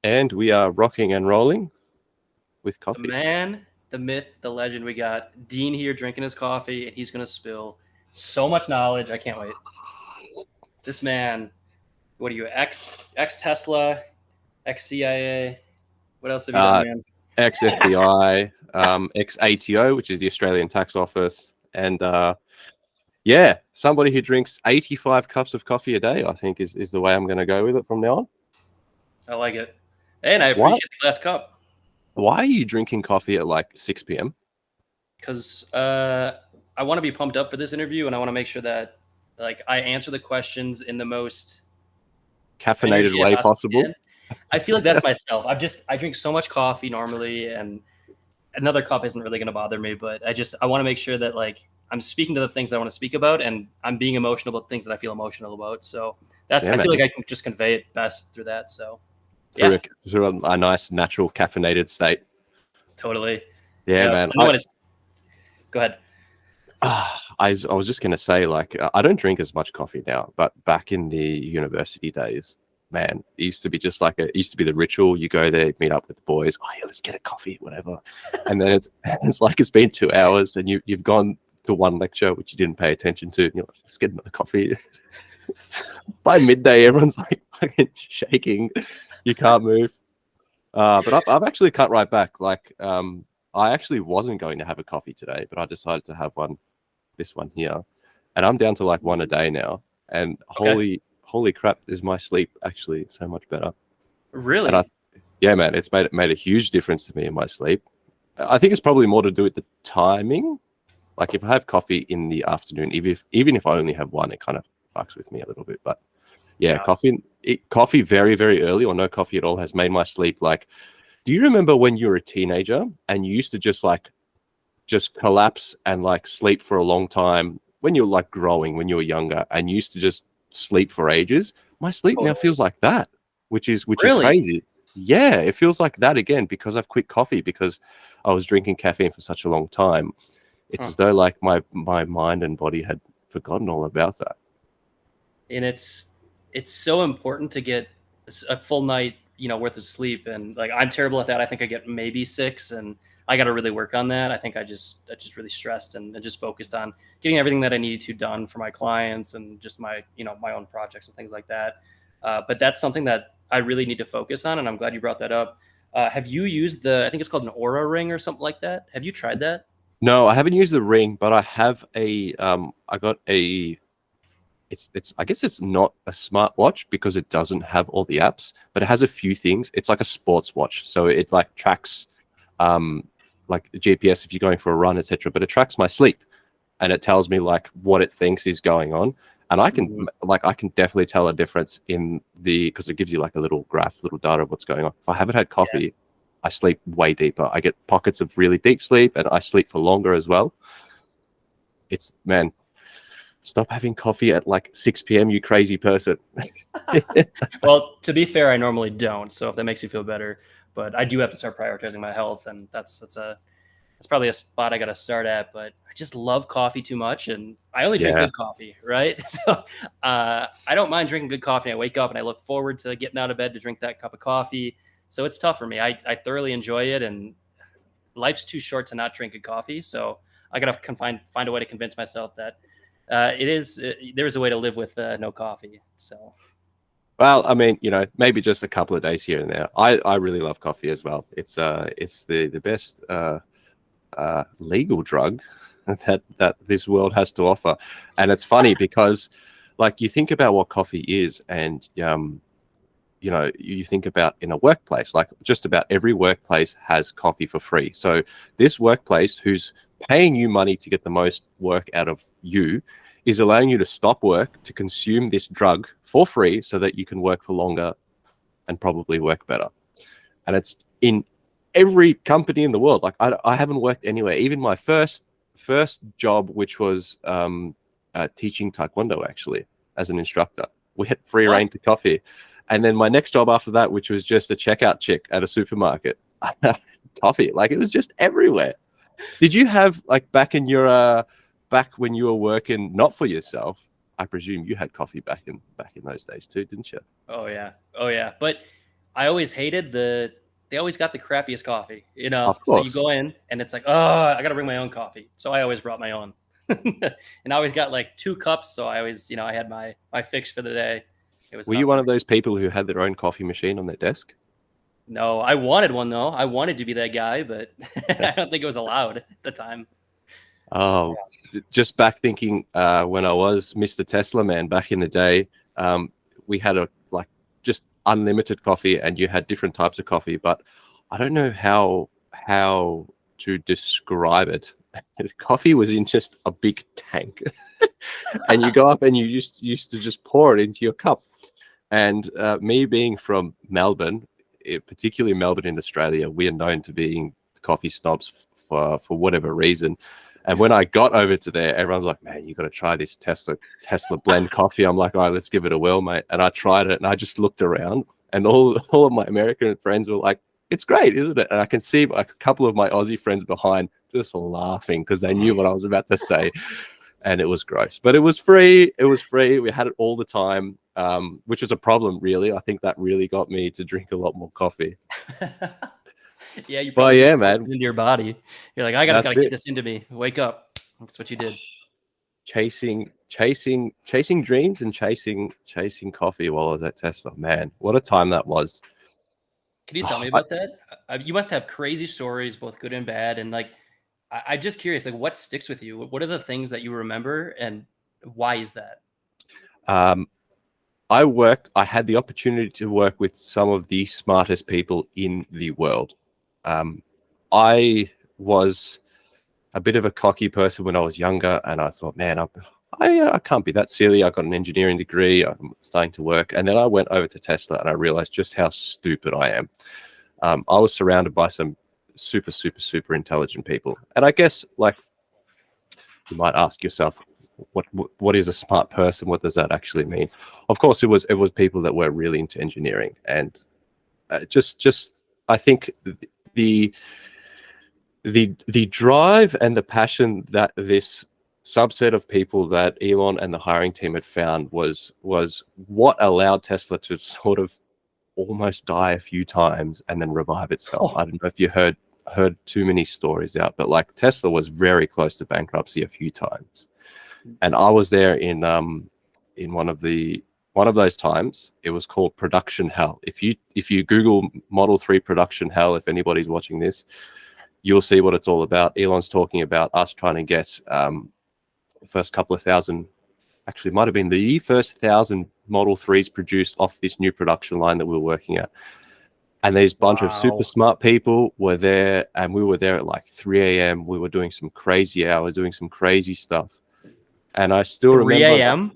And we are rocking and rolling with The coffee. man, the myth, the legend. We got Dean here drinking his coffee, and he's going to spill so much knowledge. I can't wait. This man, what are you, ex Tesla, ex CIA? What else have you done, Uh, man? Ex FBI, ex ATO, which is the Australian Tax Office. And yeah, somebody who drinks 85 cups of coffee a day, I think, is the way I'm going to go with it from now on. I like it. And I Why? appreciate the glass cup Why are you drinking coffee at like 6 p.m.? because I want to be pumped up for this interview, and I want to make sure that I answer the questions in the most Caffeinated energy I way possibly possible? can. I feel like that's myself. I drink so much coffee normally, and another cup isn't really going to bother me. But I want to make sure that I'm speaking to the things I want to speak about, and I'm being emotional about things that I feel emotional about. So Yeah, I feel like man. I can just convey it best through that. So Through yeah, a nice, natural, caffeinated state. totally. Yeah, Yeah, man. I know when it's. Go ahead. I was just going to say, like, I don't drink as much coffee now, but back in the university days, man, it used to be just like it used to be the ritual. You go there, meet up with the boys. Oh, yeah, let's get a coffee, whatever. And then it's like it's been 2 hours and you've gone to one lecture, which you didn't pay attention to. And you're like, let's get another coffee. By midday, everyone's like fucking shaking. You can't move. But I've actually cut right back. Like, I actually wasn't going to have a coffee today, but I decided to have one, this one here, and I'm down to like one a day now. And Okay. holy crap, is my sleep actually so much better? And Really? yeah, man, it's made a huge difference to me in my sleep. I think it's probably more to do with the timing. Like if I have coffee in the afternoon, even if I only have one, it kind of fucks with me a little bit. But yeah, Yeah. coffee very, very early or no coffee at all has made my sleep like. Do you remember when you were a teenager and you used to just collapse and like sleep for a long time when you were like growing, when you were younger, and you used to just sleep for ages? My sleep now Totally. feels like that, which is Really? crazy. Yeah, it feels like that again because I've quit coffee because I was drinking caffeine for such a long time. It's Huh. as though like my mind and body had forgotten all about that. And it's so important to get a full night, worth of sleep. And I'm terrible at that. I think I get maybe 6, and I got to really work on that. I think I just really stressed and just focused on getting everything that I needed to done for my clients and just my own projects and things like that. But that's something that I really need to focus on, and I'm glad you brought that up. Have you used I think it's called an Aura ring or something like that? Have you tried that? No, I haven't used the ring, but I have I got a it's I guess it's not a smartwatch because it doesn't have all the apps, but it has a few things. It's like a sports watch, so it like tracks um like GPS if you're going for a run, etc. But it tracks my sleep and it tells me like what it thinks is going on, and Mhm. I can definitely tell a difference in the because it gives you like a little graph, little data of what's going on. If I haven't had Yeah. coffee, I sleep way deeper. I get pockets of really deep sleep, and I sleep for longer as well. It's man, stop having coffee at like 6 p.m., you crazy person. Well, to be fair, I normally don't. So if that makes you feel better, but I do have to start prioritizing my health, and that's probably a spot I got to start at. But I just love coffee too much, and I only drink Yeah. good coffee, right? So I don't mind drinking good coffee. I wake up and I look forward to getting out of bed to drink that cup of coffee. So it's tough for me. I thoroughly enjoy it, and life's too short to not drink good coffee. So I got to find a way to convince myself that there's a way to live with no coffee. So. Well, I mean, maybe just a couple of days here and there. I really love coffee as well. It's the best legal drug that this world has to offer. And it's funny because like you think about what coffee is and you think about in a workplace, like just about every workplace has coffee for free. So this workplace who's paying you money to get the most work out of you is allowing you to stop work to consume this drug for free so that you can work for longer and probably work better. And it's in every company in the world. Like I haven't worked anywhere. Even my first job, which was teaching taekwondo, actually as an instructor, we had free What? reign to coffee. And then my next job after that, which was just a checkout chick at a supermarket, coffee. Like it was just everywhere. Did you have like back when you were working not for yourself? I presume you had coffee back in those days too, didn't you? Oh yeah. Oh yeah. But I always hated they always got the crappiest coffee, you know? Of So you course. go in and it's like, oh, I got to bring my own coffee. So I always brought my own. And I always got like 2 cups. So I always, you know, I had my fix for the day. It was Were you enough one for of me. those people who had their own coffee machine on their desk? No, I wanted one though. I wanted to be that guy, but I don't think it was allowed at the time. Oh, just back thinking when I was Mr. Tesla man back in the day, we had a like just unlimited coffee, and you had different types of coffee, but I don't know how to describe it. The coffee was in just a big tank, and you go up and you used to just pour it into your cup. And me being from Melbourne, particularly Melbourne in Australia, we are known to being coffee snobs for whatever reason. And when I got over to there, everyone's like, "Man, you got to try this Tesla blend coffee." I'm like, "All right, let's give it a whirl, mate." And I tried it, and I just looked around, and all of my American friends were like, "It's great, isn't it?" And I can see like a couple of my Aussie friends behind just laughing because they knew what I was about to say, and it was gross. But it was free. It was free. We had it all the time, which was a problem, really. I think that really got me to drink a lot more coffee. Yeah, you Well, probably just yeah, forced it man, into your body. You're like, I that's gotta get it. this into me. Wake up. That's what you did. Chasing dreams and chasing coffee while I was at Tesla. Man, what a time that was. Can you tell me I, about that? You must have crazy stories, both good and bad. And like, I'm just curious, like, what sticks with you? What are the things that you remember, and why is that? um, I had the opportunity to work with some of the smartest people in the world. I was a bit of a cocky person when I was younger, and I thought, man, I can't be that silly. I got an engineering degree. I'm starting to work, and then I went over to Tesla, and I realized just how stupid I am. I was surrounded by some super intelligent people, and I guess like you might ask yourself, what is a smart person? What does that actually mean? Of course, it was people that were really into engineering, and just I think the the drive and the passion that this subset of people that Elon and the hiring team had found was what allowed Tesla to sort of almost die a few times and then revive itself. Oh, I don't know if you heard too many stories out, but like Tesla was very close to bankruptcy a few times. And I was there in one of those times. It was called production hell. If you Google Model 3 production hell, if anybody's watching this, you'll see what it's all about. Elon's talking about us trying to get the first couple of thousand, actually it might have been the first 1,000 Model 3s produced off this new production line that we were working at. And these bunch of super wow. smart people were there, and we were there at like 3 a.m. We were doing some crazy hours, doing some crazy stuff. And I still 3 remember, a.m.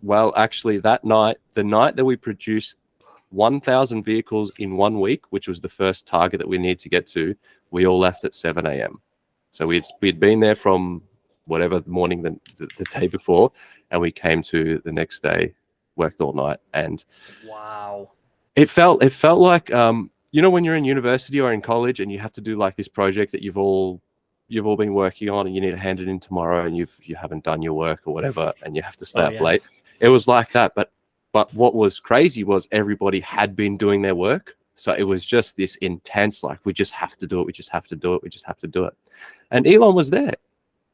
well, actually, that night, the night that we produced 1,000 vehicles in 1 week, which was the first target that we needed to get to, we all left at 7 a.m. So we'd been there from whatever the morning the day before, and we came to the next day, worked all night, and Wow. it felt like you know when you're in university or in college and you have to do like this project that you've all been working on, and you need to hand it in tomorrow, and you haven't done your work or whatever, and you have to stay Oh up yeah. late. It was like that, but what was crazy was everybody had been doing their work, so it was just this intense, like, we just have to do it, we just have to do it, we just have to do it. And Elon was there.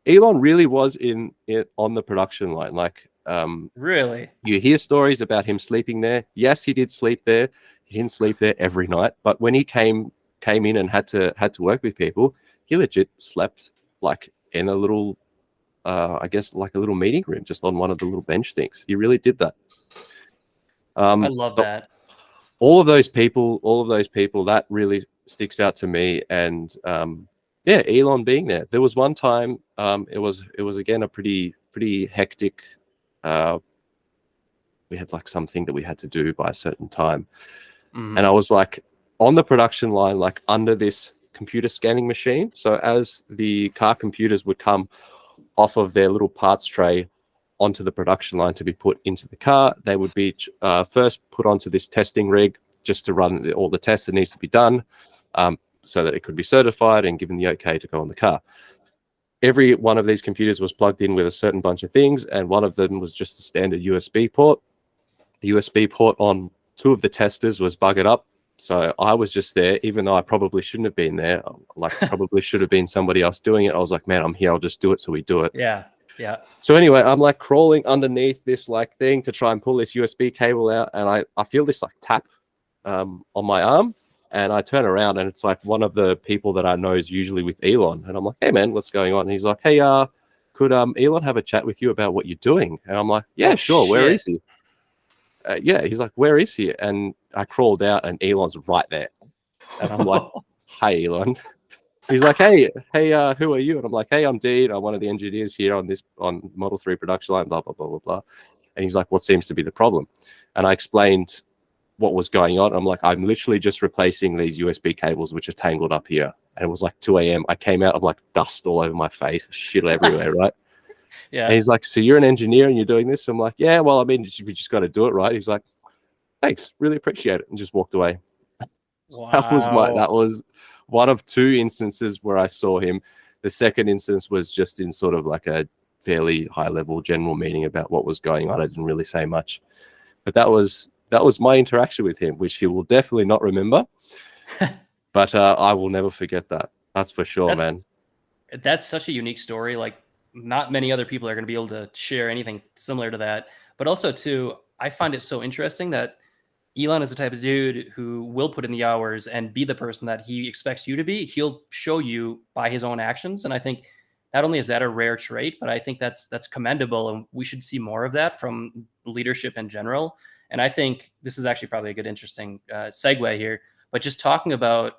Elon really was in it on the production line. Like, Really? you hear stories about him sleeping there. Yes, he did sleep there. He didn't sleep there every night, but when he came in and had to work with people, he legit slept like in a little, I guess like a little meeting room, just on one of the little bench things. He really did that. I love But that. all of those people, that really sticks out to me. And yeah, Elon being there. There was one time, it was again a pretty hectic. We had like something that we had to do by a certain time, and I was like on the production line, like under this computer scanning machine. So as the car computers would come off of their little parts tray onto the production line to be put into the car, they would be first put onto this testing rig just to run all the tests that needs to be done, so that it could be certified and given the okay to go on the car. Every one of these computers was plugged in with a certain bunch of things, and one of them was just a standard USB port. The USB port on two of the testers was buggered up. So I was just there, even though I probably shouldn't have been there. Like, probably should have been somebody else doing it. I was like, man, I'm here. I'll just do it. So we do it. Yeah. Yeah. So anyway, I'm like crawling underneath this like thing to try and pull this USB cable out. And I feel this like tap on my arm. And I turn around and it's like one of the people that I know is usually with Elon. And I'm like, hey, man, what's going on? And he's like, hey, could Elon have a chat with you about what you're doing? And I'm like, yeah, sure. Where is he? Yeah, he's like, where is he? And I crawled out and Elon's right there. And I'm like, hi, Elon. He's like, hey, who are you? And I'm like, hey, I'm Dean. I'm one of the engineers here on Model 3 production line, blah, blah, blah, blah, blah. And he's like, what seems to be the problem? And I explained what was going on. I'm like, I'm literally just replacing these USB cables, which are tangled up here. And it was like 2 a.m. I came out of like dust all over my face, shit everywhere, right? Yeah. And he's like, so you're an engineer and you're doing this? I'm like, yeah, well, I mean, we just got to do it, right? He's like, thanks, really appreciate it. And just walked away. Wow. That was one of two instances where I saw him. The second instance was just in sort of like a fairly high level general meeting about what was going on. I didn't really say much, but that was my interaction with him, which he will definitely not remember. But I will never forget that. That's for sure, man. That's such a unique story. Like, not many other people are going to be able to share anything similar to that. But also, too, I find it so interesting that Elon is the type of dude who will put in the hours and be the person that he expects you to be. He'll show you by his own actions. And I think not only is that a rare trait, but I think that's commendable. And we should see more of that from leadership in general. And I think this is actually probably a good, interesting segue here. But just talking about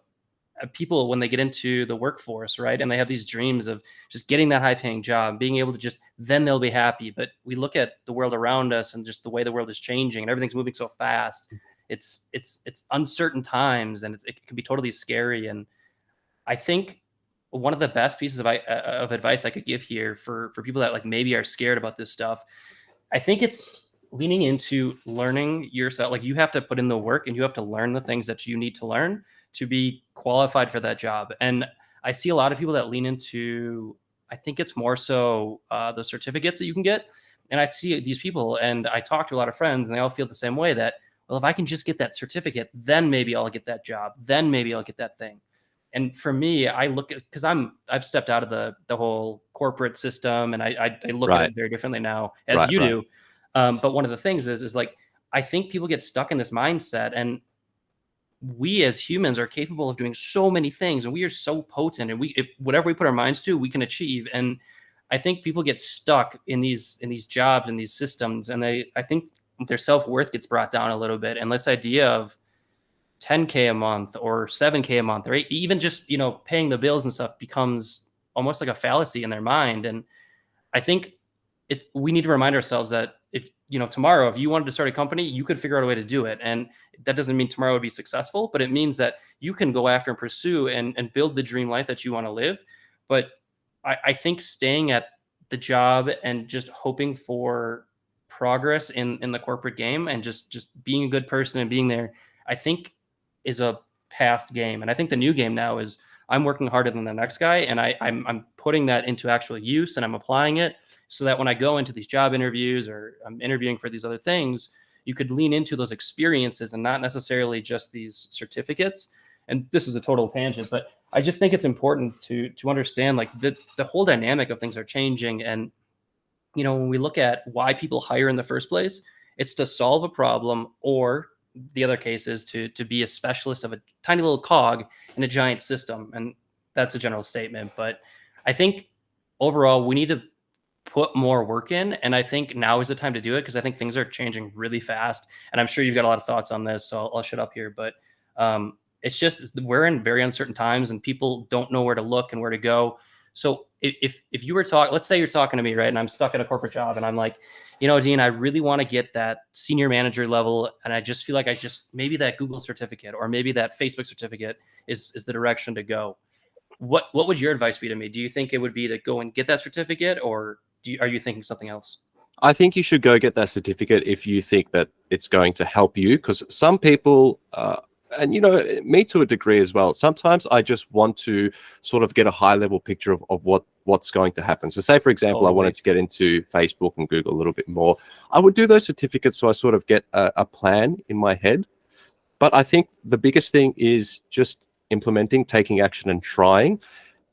people when they get into the workforce, right? And they have these dreams of just getting that high paying job, being able to just, then they'll be happy. But we look at the world around us and just the way the world is changing and everything's moving so fast. It's uncertain times and it can be totally scary. And I think one of the best pieces of advice I could give here for people that like maybe are scared about this stuff, I think it's leaning into learning yourself. Like, you have to put in the work and you have to learn the things that you need to learn to be qualified for that job. And I see a lot of people that lean into, I think it's more so the certificates that you can get. And I see these people and I talk to a lot of friends and they all feel the same way, that, well, if I can just get that certificate, then maybe I'll get that job. Then maybe I'll get that thing. And for me, I look at, because I've stepped out of the whole corporate system and I look at it very differently now, as you do. But one of the things is like, I think people get stuck in this mindset, and we as humans are capable of doing so many things, and we are so potent, and if whatever we put our minds to, we can achieve. And I think people get stuck in these jobs and these systems, and I think their self-worth gets brought down a little bit. And this idea of 10K a month or 7K a month, or even just, paying the bills and stuff becomes almost like a fallacy in their mind. And I think we need to remind ourselves that if, tomorrow, if you wanted to start a company, you could figure out a way to do it. And that doesn't mean tomorrow would be successful, but it means that you can go after and pursue and build the dream life that you want to live. But I think staying at the job and just hoping for progress in the corporate game and just being a good person and being there, I think is a past game. And I think the new game now is I'm working harder than the next guy, and I'm putting that into actual use, and I'm applying it so that when I go into these job interviews or I'm interviewing for these other things, you could lean into those experiences and not necessarily just these certificates. And this is a total tangent, but I just think it's important to understand like the whole dynamic of things are changing. And, when we look at why people hire in the first place, it's to solve a problem, or the other case is to be a specialist of a tiny little cog in a giant system. And that's a general statement. But I think overall, we need to put more work in. And I think now is the time to do it, because I think things are changing really fast. And I'm sure you've got a lot of thoughts on this, so I'll shut up here. But it's just, we're in very uncertain times and people don't know where to look and where to go. So if you were let's say you're talking to me, right? And I'm stuck at a corporate job and I'm like, Dean, I really want to get that senior manager level. And I just feel like maybe that Google certificate or maybe that Facebook certificate is the direction to go. What would your advice be to me? Do you think it would be to go and get that certificate, or are you thinking something else? I think you should go get that certificate if you think that it's going to help you, because some people, and me to a degree as well, sometimes I just want to sort of get a high level picture of what what's going to happen. So say, for example, I Totally. wanted to get into Facebook and Google a little bit more. I would do those certificates so I sort of get a plan in my head. But I think the biggest thing is just implementing, taking action and trying.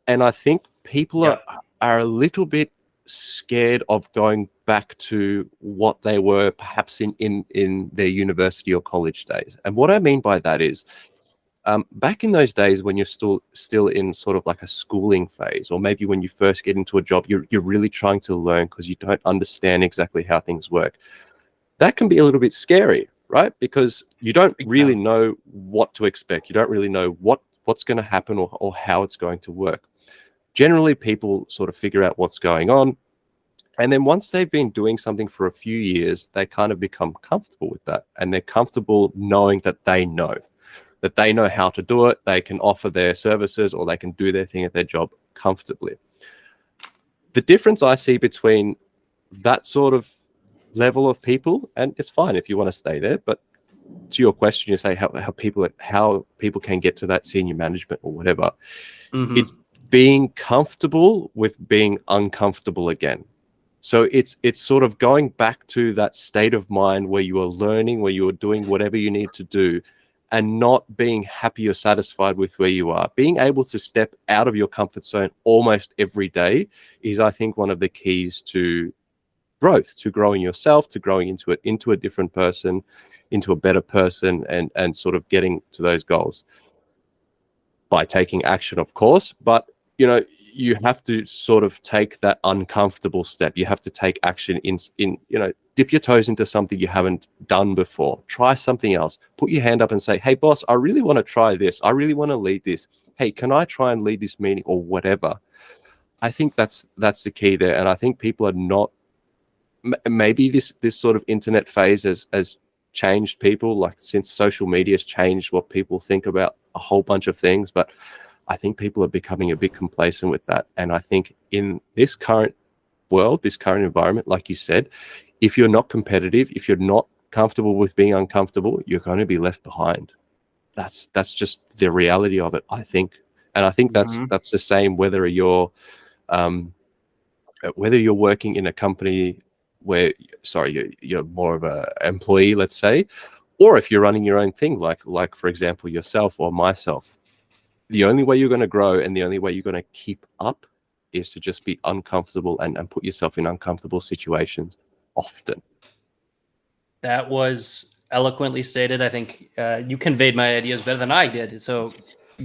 And I think people Yep. are a little bit scared of going back to what they were perhaps in their university or college days. And what I mean by that is, back in those days when you're still in sort of like a schooling phase, or maybe when you first get into a job, you're really trying to learn because you don't understand exactly how things work. That can be a little bit scary, right? Because you don't really know what to expect. You don't really know what's going to happen or how it's going to work. Generally, people sort of figure out what's going on. And then once they've been doing something for a few years, they kind of become comfortable with that. And they're comfortable knowing that they know how to do it. They can offer their services or they can do their thing at their job comfortably. The difference I see between that sort of level of people, and it's fine if you want to stay there, but to your question, you say how people can get to that senior management or whatever. It's being comfortable with being uncomfortable again. So it's sort of going back to that state of mind where you are learning, where you are doing whatever you need to do, and not being happy or satisfied with where you are. Being able to step out of your comfort zone almost every day is, I think, one of the keys to growth, to growing yourself, to growing into a different person, into a better person, and sort of getting to those goals by taking action, of course. But you have to sort of take that uncomfortable step. You have to take action in dip your toes into something you haven't done before. Try something else. Put your hand up and say, hey boss, I really want to try this. I really want to lead this. Hey, can I try and lead this meeting or whatever? I think that's the key there. And I think people are not, maybe this sort of internet phase has changed people, like since social media has changed what people think about a whole bunch of things. But I think people are becoming a bit complacent with that. And I think in this current world, this current environment, like you said, if you're not competitive, if you're not comfortable with being uncomfortable, you're going to be left behind. That's just the reality of it, I think. And I think that's the same whether you're working in a company where, you're more of a employee, let's say, or if you're running your own thing, like for example, yourself or myself. The only way you're going to grow and the only way you're going to keep up is to just be uncomfortable and put yourself in uncomfortable situations often. That was eloquently stated. I think you conveyed my ideas better than I did. So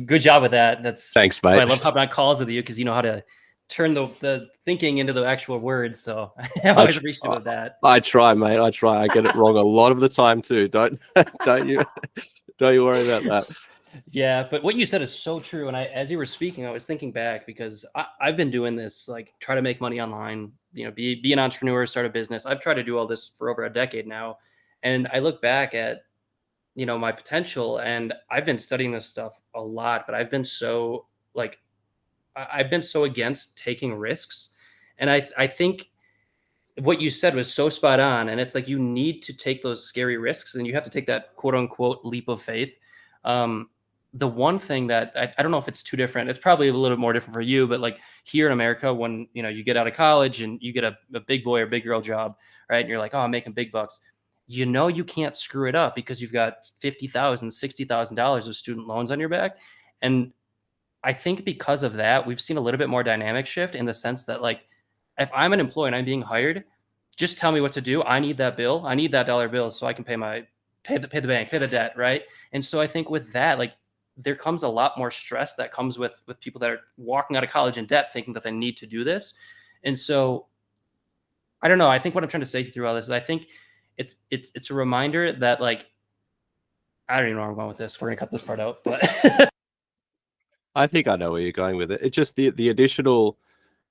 good job with that. Thanks, mate. I love hopping on calls with you because you know how to turn the thinking into the actual words. So I'm always appreciative of that. I try, mate. I try. I get it wrong a lot of the time too. Don't you worry about that. Yeah, but what you said is so true. And as you were speaking, I was thinking back because I've been doing this, like try to make money online, be an entrepreneur, start a business. I've tried to do all this for over a decade now. And I look back at, my potential, and I've been studying this stuff a lot, but I've been so against taking risks. And I think what you said was so spot on. And it's like, you need to take those scary risks and you have to take that quote unquote leap of faith. The one thing that I don't know if it's too different, it's probably a little bit more different for you, but like here in America, when, you get out of college and you get a big boy or big girl job, right? And you're like, oh, I'm making big bucks. You can't screw it up because you've got $50,000, $60,000 of student loans on your back. And I think because of that, we've seen a little bit more dynamic shift in the sense that, like, if I'm an employee and I'm being hired, just tell me what to do. I need that bill. I need that dollar bill so I can pay the bank, pay the debt, right? And so I think with that, like, there comes a lot more stress that comes with people that are walking out of college in debt thinking that they need to do this. And so I don't know. I think what I'm trying to say through all this is I think it's a reminder that, like, I don't even know where I'm going with this. We're gonna cut this part out, but I think I know where you're going with it. It's just the additional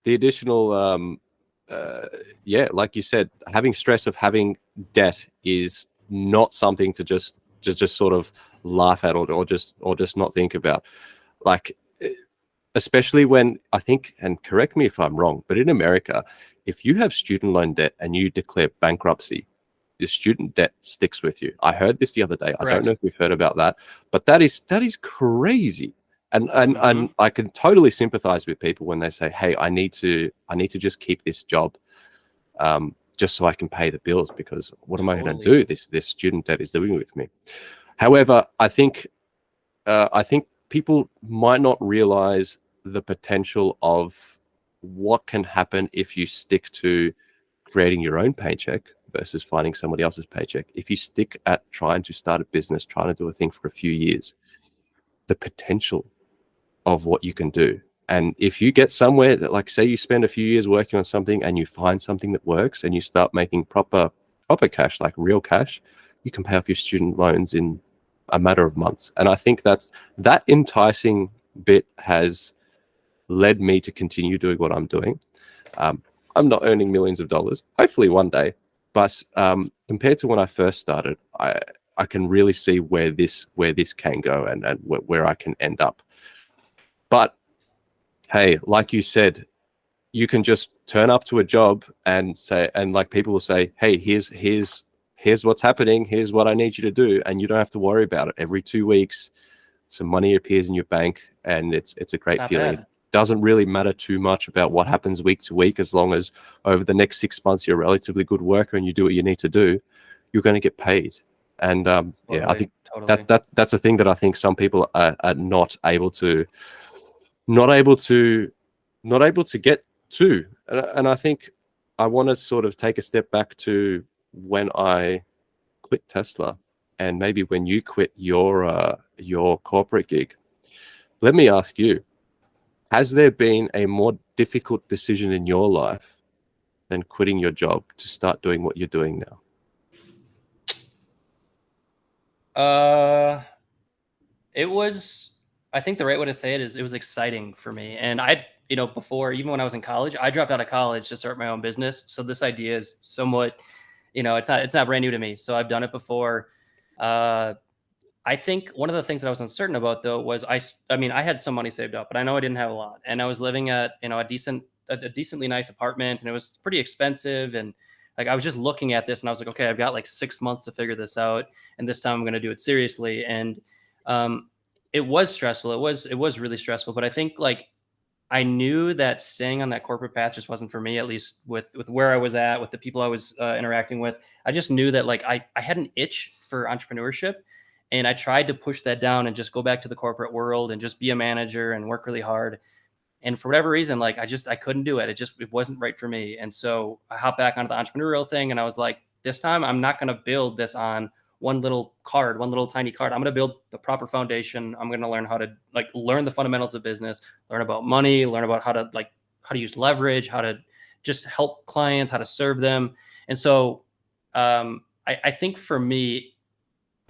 like you said, having stress of having debt is not something to just sort of laugh at or just not think about. Like, especially when, I think, and correct me if I'm wrong, but in America, if you have student loan debt and you declare bankruptcy, your student debt sticks with you. I heard this the other day. I don't know if you've heard about that, but that is crazy. And I can totally sympathize with people when they say, hey, I need to just keep this job, just so I can pay the bills, because what am I going to do? This student debt is living with me. However, I think people might not realize the potential of what can happen if you stick to creating your own paycheck versus finding somebody else's paycheck. If you stick at trying to start a business, trying to do a thing for a few years, the potential of what you can do. And if you get somewhere that, like, say you spend a few years working on something and you find something that works and you start making proper cash, like real cash, you can pay off your student loans in a matter of months. And I think that enticing bit has led me to continue doing what I'm doing. I'm not earning millions of dollars, hopefully one day, but compared to when I first started, I can really see where this can go and where I can end up. But hey, like you said, you can just turn up to a job and say, and like people will say, hey, here's what's happening, here's what I need you to do, and you don't have to worry about it. Every 2 weeks, some money appears in your bank, and it's a great feeling. Bad. It doesn't really matter too much about what happens week to week, as long as over the next 6 months you're a relatively good worker and you do what you need to do, you're going to get paid. And yeah, I think that's a thing that I think some people are not able to get to. And I think I want to sort of take a step back to when I quit Tesla, and maybe when you quit your corporate gig. Let me ask you, has there been a more difficult decision in your life than quitting your job to start doing what you're doing now? It was, I think the right way to say it is, it was exciting for me. And before, even when I was in college, I dropped out of college to start my own business. So this idea is somewhat, it's not brand new to me. So I've done it before. I think one of the things that I was uncertain about, though, was I had some money saved up, but I know I didn't have a lot, and I was living at a decently nice apartment, and it was pretty expensive. And like, I was just looking at this, and I was like, okay, I've got like 6 months to figure this out, and this time I'm going to do it seriously. And it was stressful. It was really stressful, but I think like I knew that staying on that corporate path just wasn't for me, at least with where I was at, with the people I was interacting with. I just knew that like I had an itch for entrepreneurship. And I tried to push that down and just go back to the corporate world and just be a manager and work really hard. And for whatever reason, like I couldn't do it. It wasn't right for me. And so I hopped back onto the entrepreneurial thing, and I was like, this time I'm not going to build this on one little tiny card. I'm going to build the proper foundation. I'm going to learn how to learn the fundamentals of business, learn about money, learn about how to use leverage, how to just help clients, how to serve them. And so I think for me,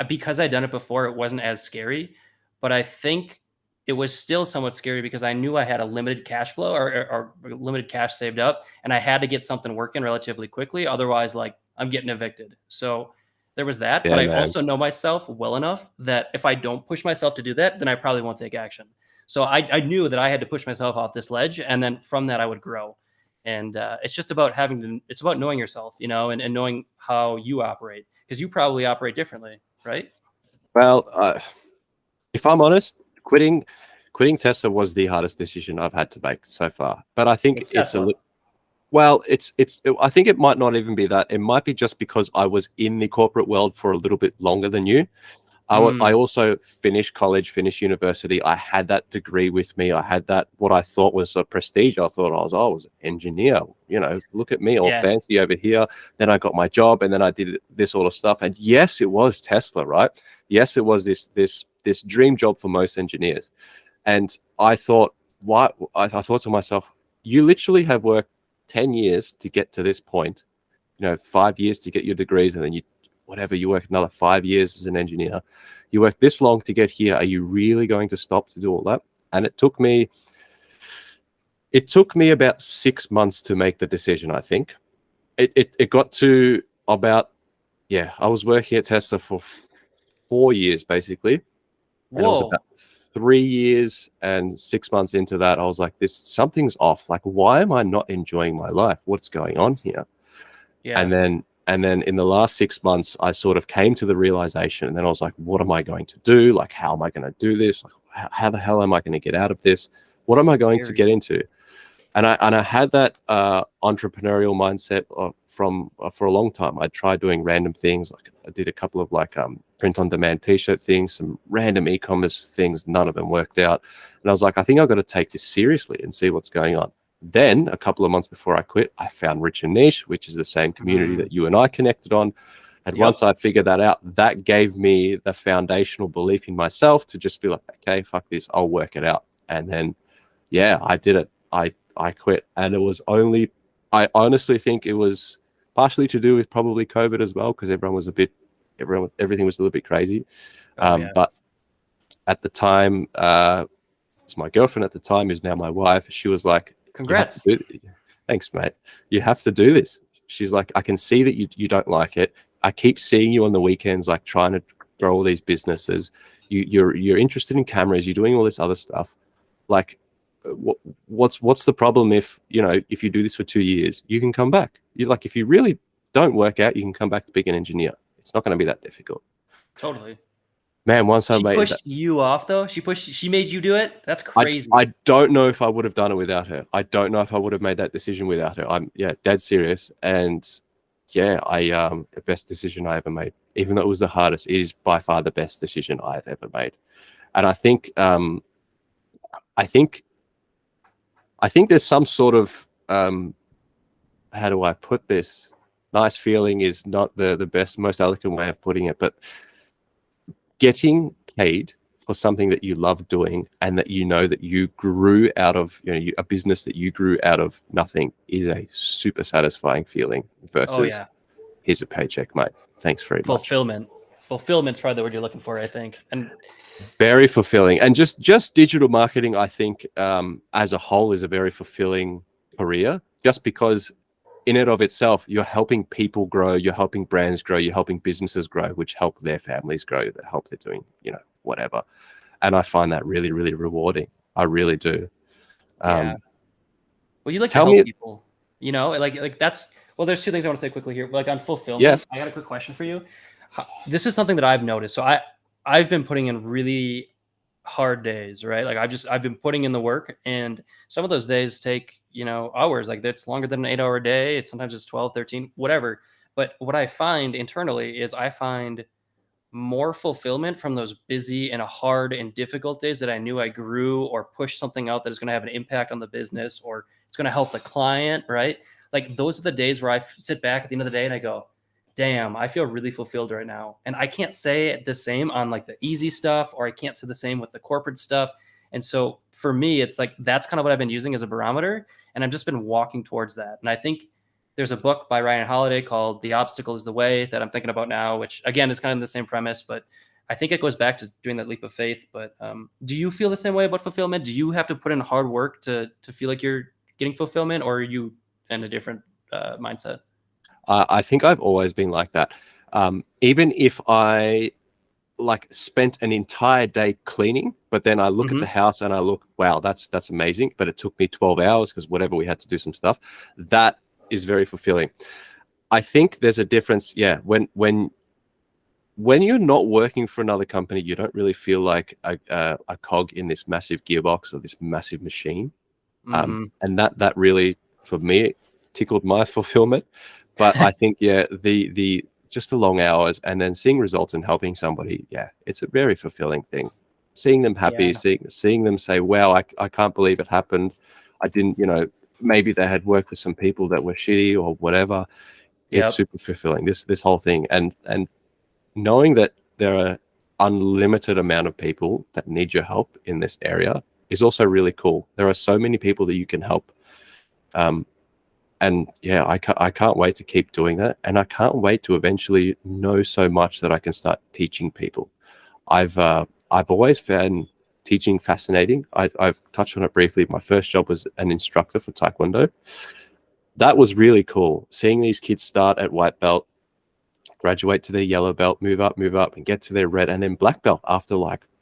because I'd done it before, it wasn't as scary, but I think it was still somewhat scary because I knew I had a limited cash flow or limited cash saved up, and I had to get something working relatively quickly. Otherwise, like, I'm getting evicted. So there was that, but I also know myself well enough that if I don't push myself to do that, then I probably won't take action. So I knew that I had to push myself off this ledge, and then from that I would grow. And it's just about it's about knowing yourself, and knowing how you operate, because you probably operate differently. Right. Well, if I'm honest, quitting Tesla was the hardest decision I've had to make so far. But I think I think it might not even be that. It might be just because I was in the corporate world for a little bit longer than you. I also finished college, finished university. I had that degree with me. I had that, what I thought was a prestige. I thought I was an engineer. Look at me, all fancy over here. Then I got my job, and then I did this sort of stuff. And yes, it was Tesla, right? Yes, it was this dream job for most engineers. And I thought, I thought to myself, you literally have worked 10 years to get to this point. 5 years to get your degrees, and then you work another 5 years as an engineer. You work this long to get here. Are you really going to stop to do all that? And it took me about 6 months to make the decision, I think. It got to about, I was working at Tesla for 4 years, basically. And it was about 3 years and 6 months into that, I was like, something's off. Like, why am I not enjoying my life? What's going on here? Yeah. And then in the last 6 months, I sort of came to the realization, and then I was like, what am I going to do? Like, how am I going to do this? Like, how the hell am I going to get out of this? What am I going to Scary. get into? And I had that entrepreneurial mindset for a long time. I tried doing random things. Like I did a couple of like print on demand t-shirt things, some random e-commerce things. None of them worked out. And I was like, I think I've got to take this seriously and see what's going on. Then a couple of months before I quit, I found Rich and Niche, which is the same community that you and I connected on. And once I figured that out, that gave me the foundational belief in myself to just be like, okay, fuck this, I'll work it out. And then, yeah, I did it. I quit, and it was only, I honestly think it was partially to do with probably COVID as well, because everything was a little bit crazy. But at the time, it's my girlfriend at the time, who's now my wife. She was like, Congrats. Thanks, mate. You have to do this. She's like, I can see that you don't like it. I keep seeing you on the weekends, like trying to grow all these businesses. You're interested in cameras. You're doing all this other stuff. Like, what's the problem if you do this for 2 years, you can come back. If you really don't work out, you can come back to being an engineer. It's not going to be that difficult. Totally. Man, once I made pushed you off though. She made you do it. That's crazy. I don't know if I would have done it without her. I don't know if I would have made that decision without her. I'm dead serious. And the best decision I ever made, even though it was the hardest, it is by far the best decision I've ever made. And I think there's some sort of how do I put this? Nice feeling is not the best, most eloquent way of putting it, but getting paid for something that you love doing and that that you grew out of, a business that you grew out of nothing is a super satisfying feeling versus here's a paycheck, mate. Thanks very much. Fulfillment's probably the word you're looking for, I think. And very fulfilling. And just digital marketing, I think, as a whole, is a very fulfilling career, just because in and of itself, you're helping people grow, you're helping brands grow, you're helping businesses grow, which help their families grow, that help they're doing, whatever. And I find that really, really rewarding. I really do. Well, you like to help people, like that's, well, there's two things I want to say quickly here. Like on fulfillment, I got a quick question for you. This is something that I've noticed. So I've been putting in really hard days, right? Like I've been putting in the work, and some of those days take, hours. Like that's longer than an 8-hour day. Sometimes it's 12, 13, whatever. But what I find internally is I find more fulfillment from those busy and hard and difficult days that I knew I grew or pushed something out that is going to have an impact on the business, or it's going to help the client, right? Like those are the days where I sit back at the end of the day and I go, damn, I feel really fulfilled right now. And I can't say the same on like the easy stuff, or I can't say the same with the corporate stuff. And so for me, it's like, that's kind of what I've been using as a barometer. And I've just been walking towards that. And I think there's a book by Ryan Holiday called The Obstacle is the Way that I'm thinking about now, which again is kind of the same premise, but I think it goes back to doing that leap of faith. But do you feel the same way about fulfillment? Do you have to put in hard work to feel like you're getting fulfillment, or are you in a different mindset? I think I've always been like that. Even if I spent an entire day cleaning, but then I look at the house and I look, wow, that's amazing, but it took me 12 hours because whatever, we had to do some stuff. That is very fulfilling. I think there's a difference. Yeah. When you're not working for another company, you don't really feel like a cog in this massive gearbox or this massive machine. And that really, for me, tickled my fulfillment. But I think, the just the long hours and then seeing results and helping somebody, it's a very fulfilling thing. Seeing them happy, seeing them say, wow, I can't believe it happened. I didn't, maybe they had worked with some people that were shitty or whatever. It's super fulfilling, this whole thing. And knowing that there are unlimited amount of people that need your help in this area is also really cool. There are so many people that you can help. And I can't wait to keep doing that. And I can't wait to eventually know so much that I can start teaching people. I've always found teaching fascinating. I've touched on it briefly. My first job was an instructor for Taekwondo. That was really cool. Seeing these kids start at white belt, graduate to their yellow belt, move up, and get to their red, and then black belt after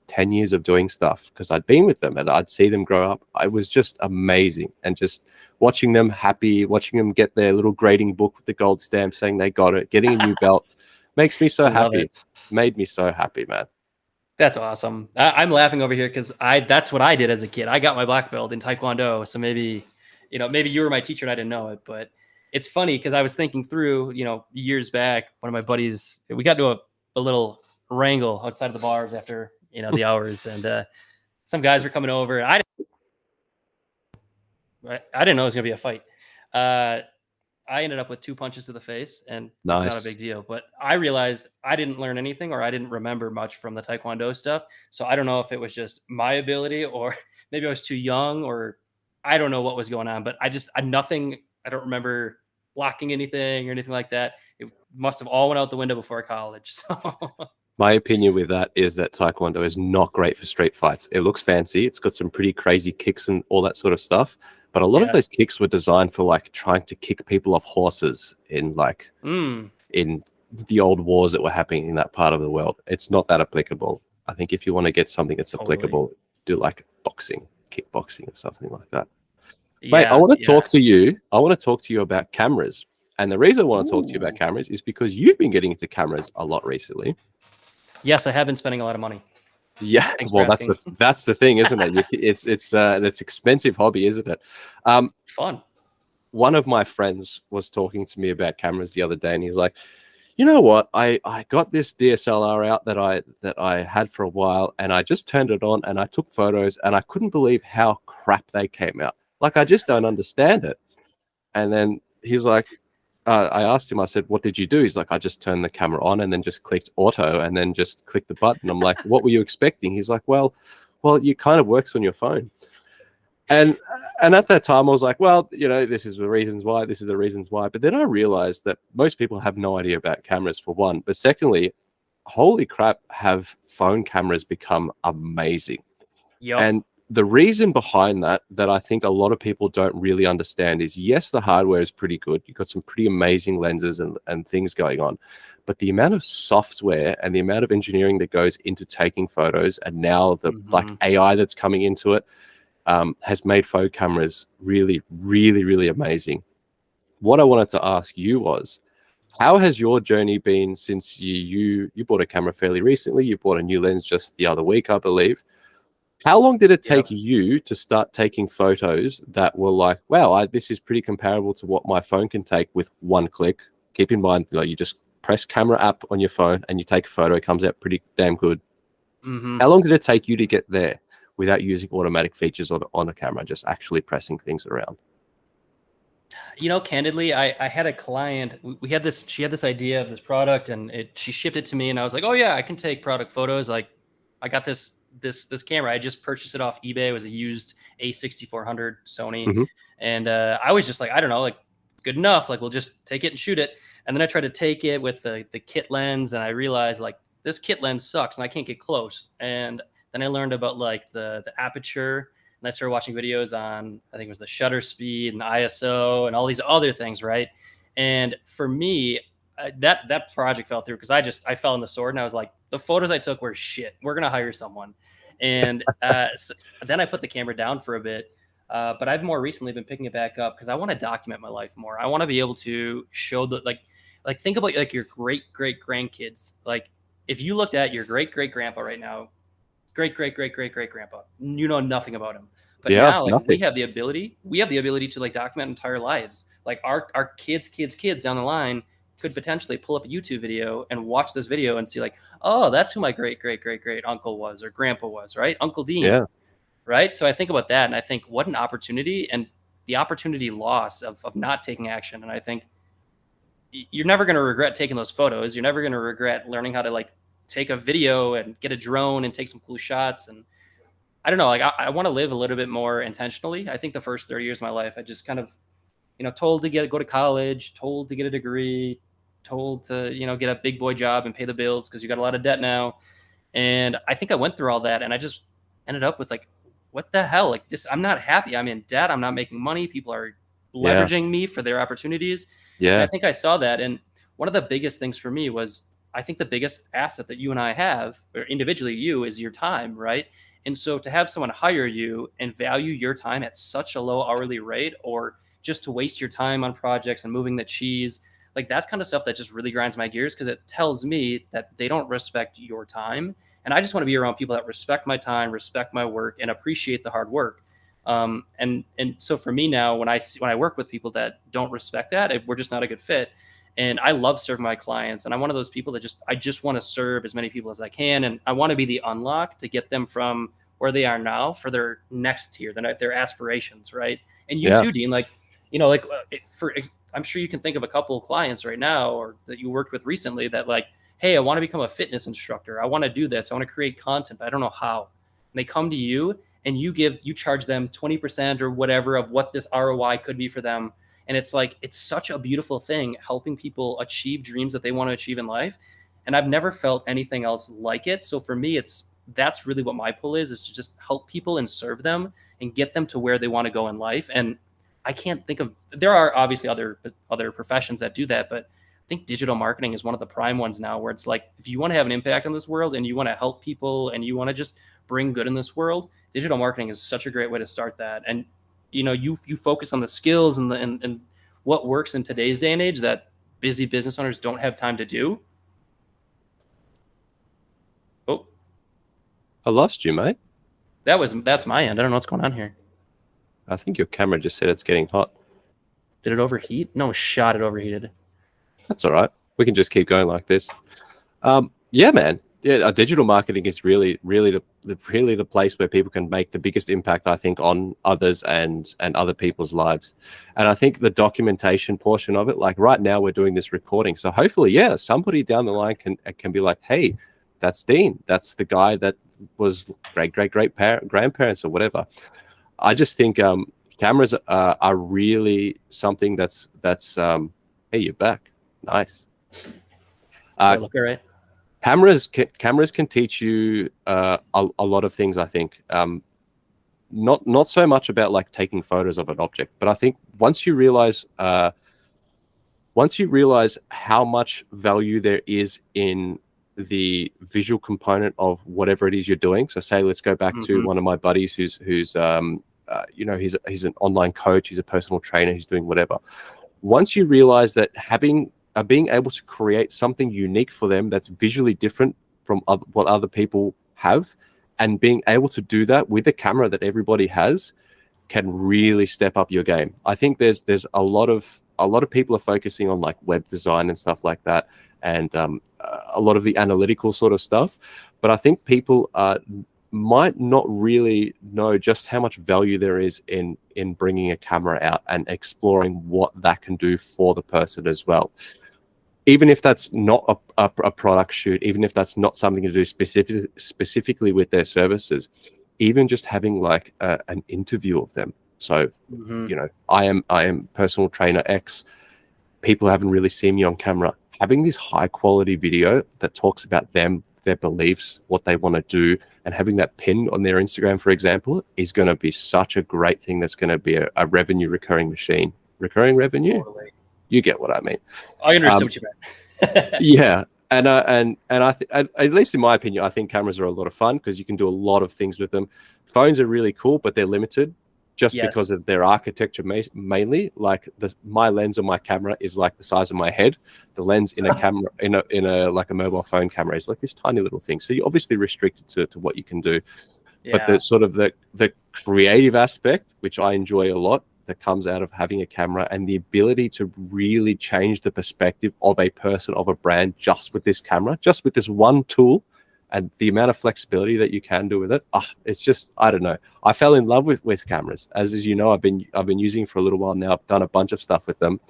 10 years of doing stuff, because I'd been with them and I'd see them grow up. It was just amazing. And just watching them happy, watching them get their little grading book with the gold stamp saying they got it, getting a new belt, makes me so happy. Made me so happy, man. That's awesome. I'm laughing over here because that's what I did as a kid. I got my black belt in Taekwondo. So maybe, maybe you were my teacher and I didn't know it, but it's funny because I was thinking through, years back, one of my buddies, we got into a little wrangle outside of the bars after, the hours, and some guys were coming over. And I didn't know it was gonna be a fight. Uh, I ended up with 2 punches to the face, and it's not a big Nice. deal, but I realized I didn't learn anything, or I didn't remember much from the taekwondo stuff, so I don't know if it was just my ability, or maybe I was too young, or I don't know what was going on, but I don't remember blocking anything or anything like that. It must have all went out the window before college, so My opinion with that is that Taekwondo is not great for street fights. It looks fancy. It's got some pretty crazy kicks and all that sort of stuff. But a lot of yeah. those kicks were designed for like trying to kick people off horses Mm, in the old wars that were happening in that part of the world. It's not that applicable. I think if you want to get something that's totally. applicable, do like boxing, kickboxing, or something like that. Mate, I Yeah, want to yeah. talk to you. I want to talk to you about cameras. And the reason I want to talk to you about Ooh. cameras is because you've been getting into cameras a lot recently. Yes, I have been spending a lot of money. Yeah, Thanks for well, asking. that's the thing, isn't it? It's expensive hobby, isn't it? Fun. One of my friends was talking to me about cameras the other day, and he's like, "You know what? I got this DSLR out that I had for a while, and I just turned it on and I took photos, and I couldn't believe how crap they came out. Like I just don't understand it." And then he's like, I asked him, I said, "What did you do?" He's like, "I just turned the camera on and then just clicked auto and then just clicked the button." I'm like, "What were you expecting?" He's like, well, it kind of works on your phone. And at that time, I was like, "Well, this is the reasons why. This is the reasons why." But then I realized that most people have no idea about cameras, for one. But secondly, holy crap, have phone cameras become amazing. Yup. And the reason behind that I think a lot of people don't really understand is, yes, the hardware is pretty good. You've got some pretty amazing lenses and things going on, but the amount of software and the amount of engineering that goes into taking photos, and now the like Mhm. AI that's coming into it, has made phone cameras really, really, really amazing. What I wanted to ask you was, how has your journey been since you bought a camera fairly recently? You bought a new lens just the other week, I believe. How long did it take Yep. you to start taking photos that were like, wow, this is pretty comparable to what my phone can take with one click? Keep in mind, you just press camera app on your phone and you take a photo. It comes out pretty damn good. Mhm. How long did it take you to get there without using automatic features on a camera, just actually pressing things around? Candidly, I had a client. We had this. She had this idea of this product, and she shipped it to me, and I was like, "Oh yeah, I can take product photos." Like, I got this camera. I just purchased it off eBay. It was a used A6400 Sony, Hmm. and I was just like, I don't know, like good enough. Like we'll just take it and shoot it. And then I tried to take it with the kit lens, and I realized like this kit lens sucks, and I can't get close. And then I learned about like the aperture, and I started watching videos on, I think it was the shutter speed and ISO and all these other things, right? And for me, that project fell through because I fell in the sword, and I was like, the photos I took were shit. We're gonna hire someone, and so then I put the camera down for a bit. But I've more recently been picking it back up because I want to document my life more. I want to be able to show the like think about like your great great grandkids. Like if you looked at your great great grandpa right now, great great great great great grandpa, you know nothing about him, but Yeah, now like nothing. we have the ability to like document entire lives. Like our kids down the line could potentially pull up a YouTube video and watch this video and see like, oh, that's who my great great great great uncle was or grandpa was, right? Uncle Dean, Yeah, right? So I think about that and I think what an opportunity, and the opportunity loss of not taking action. And I think you're never going to regret taking those photos. You're never going to regret learning how to like take a video and get a drone and take some cool shots. And I don't know, like I want to live a little bit more intentionally. I think the first 30 years of my life, I just kind of, told to go to college, told to get a degree, told to, get a big boy job and pay the bills because you got a lot of debt now. And I think I went through all that and I just ended up with like, what the hell? Like this, I'm not happy. I'm in debt. I'm not making money. People are yeah, leveraging me for their opportunities. And I yeah, think I saw that. And one of the biggest things for me was I think the biggest asset that you and I have, or individually you, is your time, right? And so to have someone hire you and value your time at such a low hourly rate, or just to waste your time on projects and moving the cheese, like that's kind of stuff that just really grinds my gears because it tells me that they don't respect your time And I just want to be around people that respect my time, respect my work, and appreciate the hard work. And so for me now, when I work with people that don't respect that, we're just not a good fit. And I love serving my clients, and I'm one of those people that I just want to serve as many people as I can, and I want to be the unlock to get them from where they are now for their next tier, their aspirations, right? And you Yeah. too, Dean. I'm sure you can think of a couple of clients right now, or that you worked with recently, that like, hey, I want to become a fitness instructor. I want to do this. I want to create content, but I don't know how. And they come to you, and you charge them 20% or whatever of what this ROI could be for them. And it's like, it's such a beautiful thing, helping people achieve dreams that they want to achieve in life. And I've never felt anything else like it. So for me, that's really what my pull is to just help people and serve them and get them to where they want to go in life. And I can't think of, there are obviously other professions that do that, but I think digital marketing is one of the prime ones now, where it's like, if you want to have an impact on this world and you want to help people and you want to just bring good in this world, digital marketing is such a great way to start that. And you focus on the skills and what works in today's day and age that busy business owners don't have time to do. Oh, I lost you, mate. That's my end. I don't know what's going on here. I think your camera just said it's getting hot. Did it overheat? No shot, it overheated. That's all right. We can just keep going like this. Yeah, man. Yeah, digital marketing is really the place where people can make the biggest impact, I think, on others and other people's lives. And I think the documentation portion of it, like right now we're doing this recording, so hopefully, yeah, somebody down the line can be like, hey, that's Dean. That's the guy that was great grandparents or whatever. I just think cameras are really something that's hey, you're back. Nice. Look, all right. Cameras can teach you a lot of things, I think. Not so much about like taking photos of an object, but I think once you realize how much value there is in the visual component of whatever it is you're doing. So say, let's go back to one of my buddies who's he's an online coach, he's a personal trainer, he's doing whatever. Once you realize that being able to create something unique for them that's visually different from what other people have, and being able to do that with a camera that everybody has, can really step up your game. I think there's a lot of people are focusing on like web design and stuff like that, and a lot of the analytical sort of stuff. But I think people might not really know just how much value there is in bringing a camera out and exploring what that can do for the person as well. Even if that's not a product shoot, even if that's not something to do specifically with their services, even just having like an interview of them. So, I am personal trainer X. People haven't really seen me on camera. Having this high quality video that talks about them, their beliefs, what they want to do, and having that pinned on their Instagram, for example, is going to be such a great thing. That's going to be a revenue recurring machine. Recurring revenue. Totally. You get what I mean. I understand what you meant. Yeah. And I at least in my opinion, I think cameras are a lot of fun because you can do a lot of things with them. Phones are really cool, but they're limited just because of their architecture mainly. Like my lens on my camera is like the size of my head. The lens in a camera in a like a mobile phone camera is like this tiny little thing. So you're obviously restricted to what you can do. Yeah. But the sort of the creative aspect, which I enjoy a lot, that comes out of having a camera, and the ability to really change the perspective of a person, of a brand, just with this camera, just with this one tool, and the amount of flexibility that you can do with it. It's just, I don't know. I fell in love with cameras, as you know. I've been using for a little while now. I've done a bunch of stuff with them,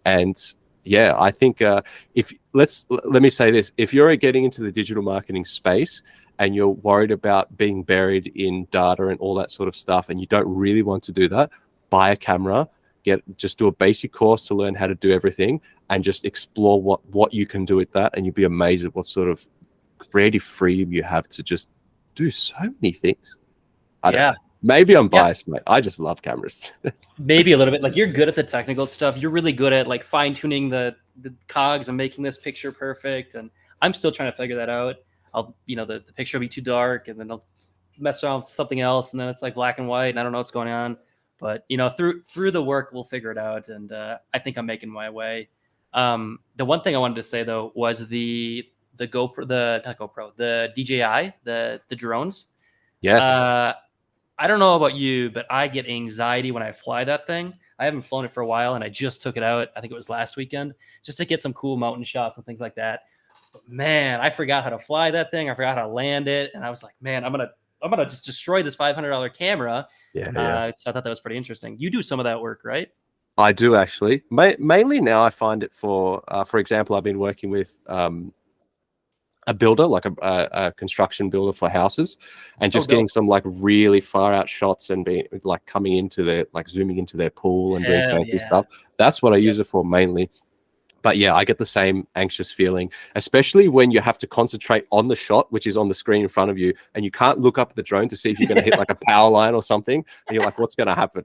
and yeah, I think let me say this: if you're getting into the digital marketing space and you're worried about being buried in data and all that sort of stuff, and you don't really want to do that, buy a camera, just do a basic course to learn how to do everything, and just explore what you can do with that, and you'll be amazed at what sort of creative freedom you have to just do so many things. I don't know. Maybe I'm biased, mate. I just love cameras. Maybe a little bit. Like, you're good at the technical stuff. You're really good at like fine tuning the cogs and making this picture perfect. And I'm still trying to figure that out. The picture will be too dark, and then I'll mess around with something else, and then it's like black and white, and I don't know what's going on. But through the work, we'll figure it out, and I think I'm making my way. The one thing I wanted to say though was the GoPro, the not GoPro, the DJI, the drones. Yes. I don't know about you, but I get anxiety when I fly that thing. I haven't flown it for a while, and I just took it out. I think it was last weekend, just to get some cool mountain shots and things like that. But man, I forgot how to fly that thing. I forgot how to land it, and I was like, man, I'm gonna just destroy this $500 camera. Yeah. So I thought that was pretty interesting. You do some of that work, right? I do actually. Mainly now, I find it for example, I've been working with a builder, like a construction builder for houses, and just getting some like really far out shots and being like coming into their like zooming into their pool and doing fancy stuff. That's what I use it for mainly. But yeah, I get the same anxious feeling, especially when you have to concentrate on the shot, which is on the screen in front of you, and you can't look up at the drone to see if you're going to hit like a power line or something. And you're like, what's going to happen?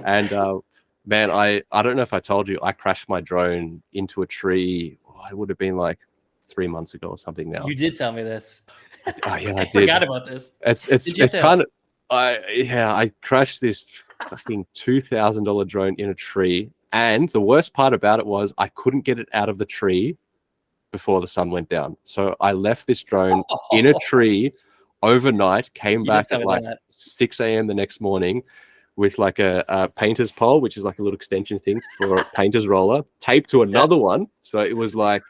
And man, I don't know if I told you, I crashed my drone into a tree. It would have been like 3 months ago or something now. You did tell me this. Oh yeah, I forgot about this. It's kind of I crashed this fucking $2,000 drone in a tree, and the worst part about it was I couldn't get it out of the tree before the sun went down. So I left this drone in a tree overnight, came back at like 6 a.m. the next morning with like a painter's pole, which is like a little extension thing for a painter's roller, taped to another one. So it was like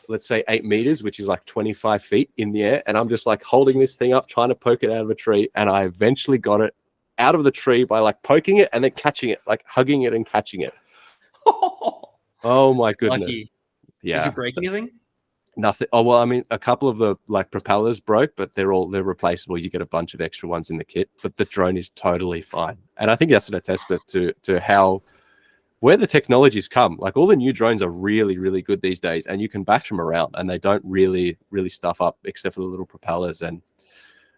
let's say 8 meters, which is like 25 feet in the air. And I'm just like holding this thing up, trying to poke it out of a tree. And I eventually got it out of the tree by like poking it and then catching it, like hugging it and catching it. Oh my goodness. Lucky. Yeah. Did you break anything? Nothing. Oh, well, I mean, a couple of the like propellers broke, but they're replaceable. You get a bunch of extra ones in the kit, but the drone is totally fine. And I think that's an attestament to how where the technology's come. Like all the new drones are really, really good these days, and you can bash them around and they don't really stuff up except for the little propellers. And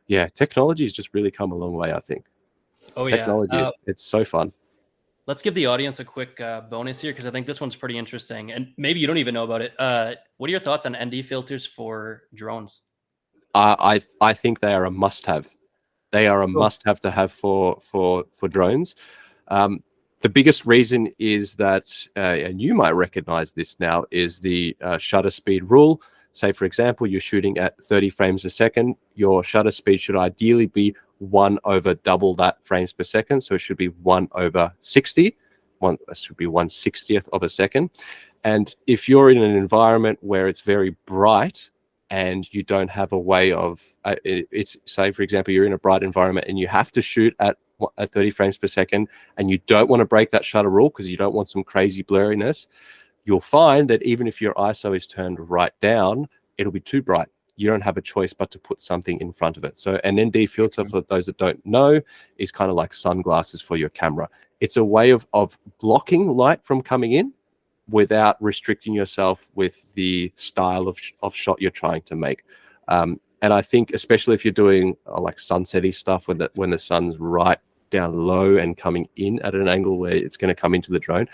yeah, technology's just really come a long way, I think. Oh, technology, it's so fun. Let's give the audience a quick bonus here, because I think this one's pretty interesting, and maybe you don't even know about it. What are your thoughts on ND filters for drones? I think they are a must-have. They are a must-have to have for drones. The biggest reason is that, and you might recognize this now, is the shutter speed rule. Say, for example, you're shooting at 30 frames a second. Your shutter speed should ideally be 1 over double that frames per second. So it should be 1 over 60. That should be 1/60th of a second. And if you're in an environment where it's very bright and you don't have a way of, it's say, for example, you're in a bright environment and you have to shoot at 30 frames per second and you don't want to break that shutter rule because you don't want some crazy blurriness, you'll find that even if your ISO is turned right down, it'll be too bright. You don't have a choice but to put something in front of it. So an ND filter, for those that don't know, is kind of like sunglasses for your camera. It's a way of blocking light from coming in without restricting yourself with the style of shot you're trying to make. And I think especially if you're doing like sunsetty stuff when the sun's right down low and coming in at an angle where it's going to come into the drone,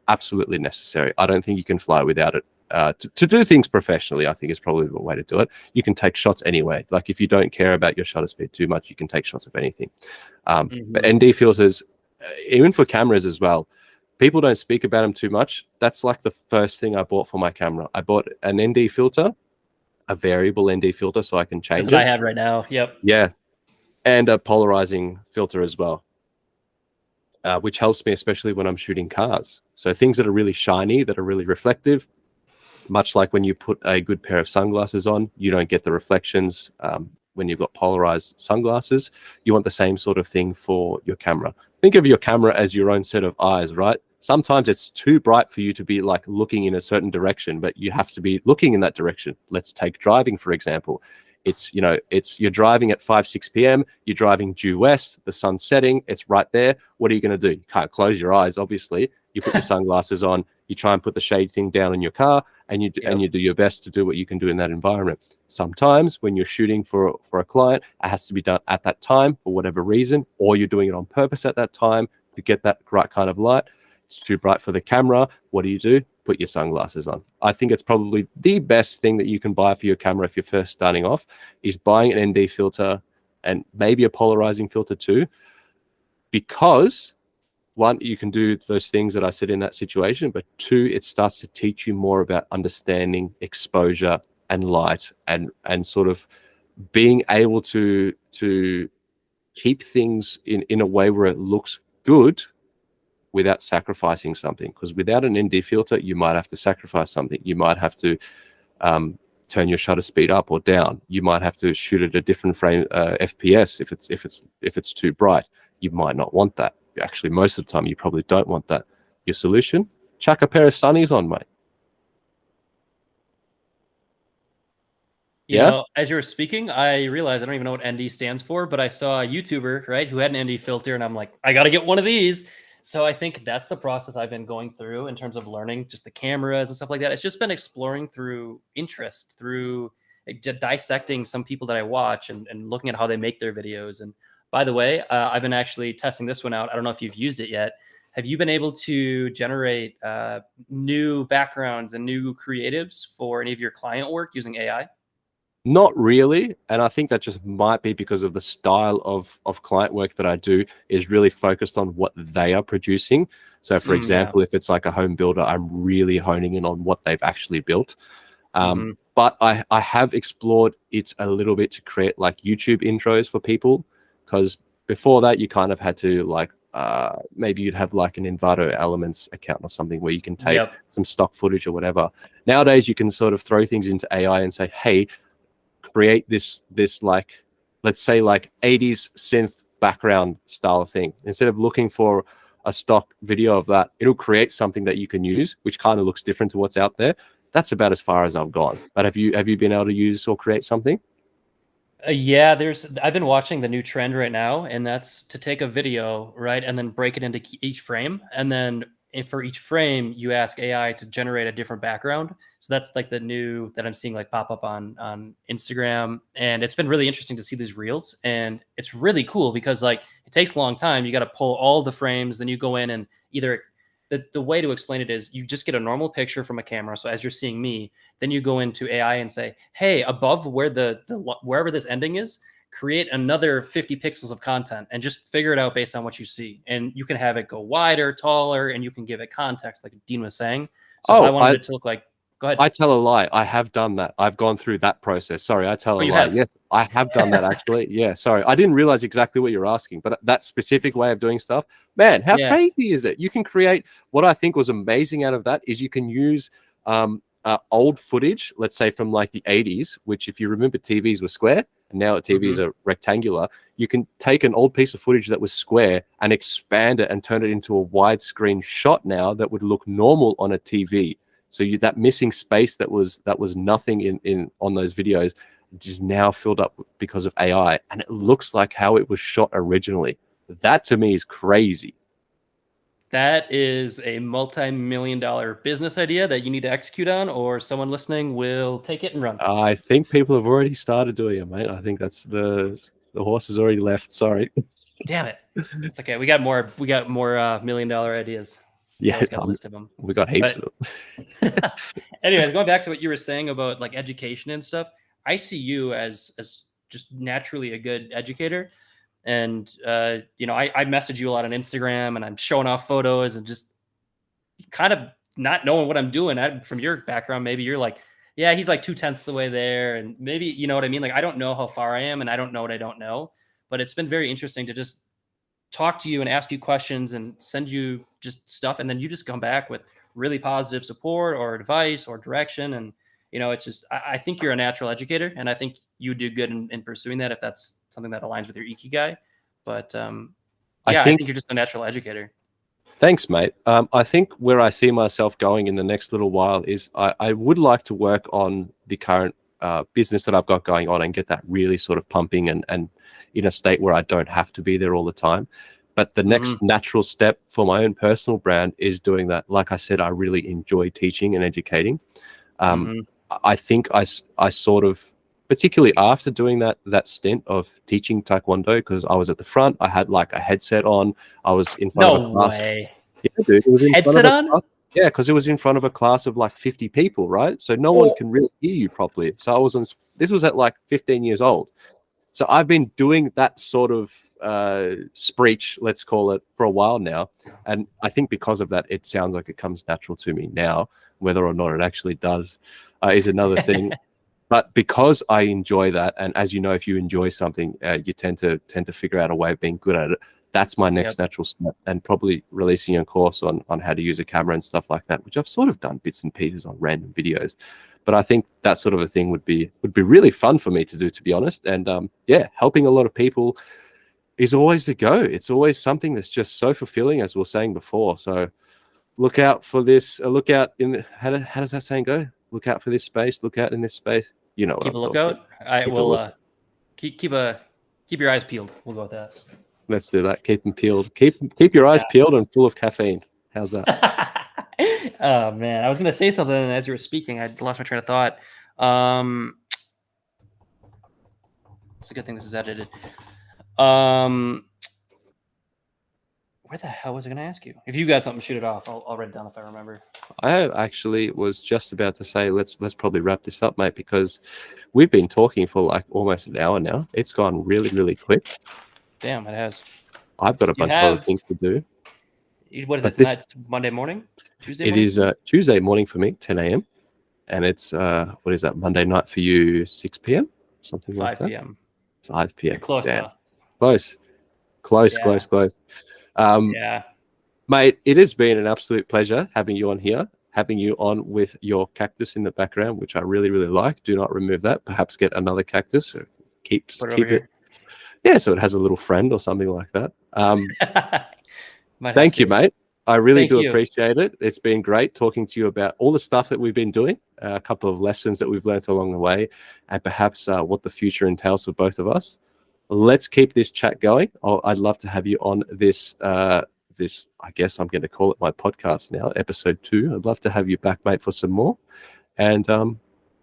absolutely necessary. I don't think you can fly without it. To do things professionally, I think is probably the way to do it. You can take shots anyway. Like if you don't care about your shutter speed too much, you can take shots of anything. But ND filters, even for cameras as well, people don't speak about them too much. That's like the first thing I bought for my camera. I bought an ND filter, a variable ND filter, so I can change it. That's what I have right now. Yep. Yeah. And a polarizing filter as well, which helps me especially when I'm shooting cars. So things that are really shiny, that are really reflective, much like when you put a good pair of sunglasses on, you don't get the reflections when you've got polarized sunglasses. You want the same sort of thing for your camera. Think of your camera as your own set of eyes, right? Sometimes it's too bright for you to be like looking in a certain direction, but you have to be looking in that direction. Let's take driving, for example. You're driving at 6 p.m. You're driving due west, the sun's setting, it's right there. What are you going to do? You can't close your eyes, obviously. You put your sunglasses on, you try and put the shade thing down in your car, and you do your best to do what you can do in that environment. Sometimes when you're shooting for a client, it has to be done at that time for whatever reason, or you're doing it on purpose at that time to get that right kind of light. It's too bright for the camera. What do? Put your sunglasses on. I think it's probably the best thing that you can buy for your camera if you're first starting off, is buying an ND filter and maybe a polarizing filter too, because one, you can do those things that I said in that situation, but two, it starts to teach you more about understanding exposure and light, and sort of being able to keep things in a way where it looks good without sacrificing something. Because without an ND filter, you might have to sacrifice something. You might have to turn your shutter speed up or down. You might have to shoot at a different frame FPS if it's too bright. You might not want that. Actually, most of the time, you probably don't want that. Your solution: chuck a pair of sunnies on, mate. You know, as you were speaking, I realized I don't even know what ND stands for, but I saw a YouTuber, right, who had an ND filter, and I'm like, I got to get one of these. So I think that's the process I've been going through in terms of learning just the cameras and stuff like that. It's just been exploring through interest, through dissecting some people that I watch and looking at how they make their videos. And by the way, I've been actually testing this one out. I don't know if you've used it yet. Have you been able to generate new backgrounds and new creatives for any of your client work using AI? Not really, and I think that just might be because of the style of client work that I do is really focused on what they are producing. So, for example, if it's like a home builder, I'm really honing in on what they've actually built. But I have explored it a little bit to create like YouTube intros for people, because before that you kind of had to like maybe you'd have like an Envato Elements account or something where you can take some stock footage or whatever. Nowadays you can sort of throw things into AI and say, hey, create this like, let's say like 80s synth background style thing. Instead of looking for a stock video of that, it'll create something that you can use, which kind of looks different to what's out there. That's about as far as I've gone. But have you been able to use or create something? Yeah, I've been watching the new trend right now, and that's to take a video, right, and then break it into each frame, and then for each frame, you ask AI to generate a different background. So that's like the new that I'm seeing like pop up on Instagram, and it's been really interesting to see these reels, and it's really cool because like it takes a long time. You got to pull all the frames, then you go in and either the way to explain it is you just get a normal picture from a camera. So as you're seeing me, then you go into AI and say, hey, above where the wherever this ending is, create another 50 pixels of content and just figure it out based on what you see. And you can have it go wider, taller, and you can give it context, like Dean was saying. So if I wanted it to look like, go ahead. I tell a lie. I have done that. I've gone through that process. Sorry, I tell a lie. Have? Yes, I have done that actually. Yeah, sorry. I didn't realize exactly what you're asking, but that specific way of doing stuff, man, how crazy is it? You can create, what I think was amazing out of that is you can use old footage, let's say from like the 80s, which if you remember TVs were square and now TVs are rectangular. You can take an old piece of footage that was square and expand it and turn it into a widescreen shot now that would look normal on a TV. So that missing space that was nothing in on those videos is now filled up because of AI, and it looks like how it was shot originally. That to me is crazy. That is a multi-million-dollar business idea that you need to execute on, or someone listening will take it and run. I think people have already started doing it, mate. I think that's the horse has already left. Sorry. Damn it. It's okay. We got more million-dollar ideas. Yeah, got a list of them. We got heaps of them. Anyways, going back to what you were saying about like education and stuff, I see you as just naturally a good educator. And you know, I message you a lot on Instagram, and I'm showing off photos and just kind of not knowing what I'm doing. From your background, maybe you're like, yeah, he's like 2/10 the way there, and maybe you know what I mean. Like I don't know how far I am, and I don't know what I don't know. But it's been very interesting to just talk to you and ask you questions and send you just stuff, and then you just come back with really positive support or advice or direction. And you know, it's just I think you're a natural educator, and I think you do good in pursuing that if that's something that aligns with your ikigai. But I think you're just a natural educator. Thanks, mate. I think where I see myself going in the next little while is I would like to work on the current business that I've got going on and get that really sort of pumping and in a state where I don't have to be there all the time. But the next natural step for my own personal brand is doing that. Like I said, I really enjoy teaching and educating. I think I sort of, particularly after doing that stint of teaching Taekwondo, because I was at the front, I had like a headset on, I was in front of a class. Way. Yeah, dude, it was in headset front of on? Yeah, because it was in front of a class of like 50 people, right? So no one can really hear you properly. So I was on, this was at like 15 years old. So I've been doing that sort of speech, let's call it, for a while now. And I think because of that, it sounds like it comes natural to me now. Whether or not it actually does is another thing. But because I enjoy that, and as you know, if you enjoy something, you tend to figure out a way of being good at it. That's my next natural step, and probably releasing a course on how to use a camera and stuff like that, which I've sort of done bits and pieces on random videos. But I think that sort of a thing would be really fun for me to do, to be honest. And yeah, helping a lot of people is always the go. It's always something that's just so fulfilling, as we were saying before. So look out for this. Look out in how does that saying go? Look out for this space. Look out in this space. You know what Keep I'm a lookout. talking. I will keep your eyes peeled. We'll go with that. Let's do that. Keep them peeled. Keep your eyes peeled and full of caffeine. How's that? Oh man, I was gonna say something, and as you were speaking, I lost my train of thought. It's a good thing this is edited. Where the hell was I gonna ask you? If you got something, shoot it off. I'll write it down if I remember. I actually was just about to say let's probably wrap this up, mate, because we've been talking for like almost an hour now. It's gone really, really quick. Damn, it has. I've got a bunch of other things to do. What is it tonight? It's Monday morning? Tuesday morning? It is Tuesday morning for me, 10 a.m. And it's, what is that, Monday night for you, 6 p.m.? Something like that? 5 p.m. 5 p.m. You're close, though. Close. Yeah. Mate, it has been an absolute pleasure having you on here, having you on with your cactus in the background, which I really, really like. Do not remove that. Perhaps get another cactus. So keep it. Yeah, so it has a little friend or something like that. Thank you, mate. I really do appreciate it. It's been great talking to you about all the stuff that we've been doing, a couple of lessons that we've learned along the way, and perhaps what the future entails for both of us. Let's keep this chat going. I'd love to have you on this, I guess I'm going to call it my podcast now, episode 2. I'd love to have you back, mate, for some more. And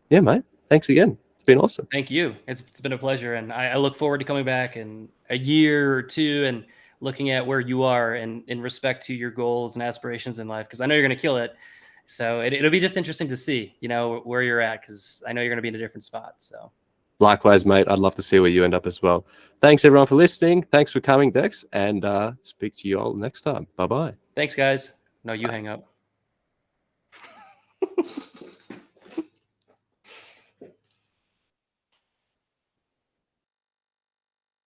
yeah, mate, thanks again. It's been awesome. Thank you. It's been a pleasure. And I look forward to coming back in a year or two and looking at where you are and in respect to your goals and aspirations in life, because I know you're going to kill it. So it'll be just interesting to see, where you're at, because I know you're going to be in a different spot. So likewise, mate. I'd love to see where you end up as well. Thanks, everyone, for listening. Thanks for coming, Dex, and speak to you all next time. Bye-bye. Thanks, guys. No, you hang up.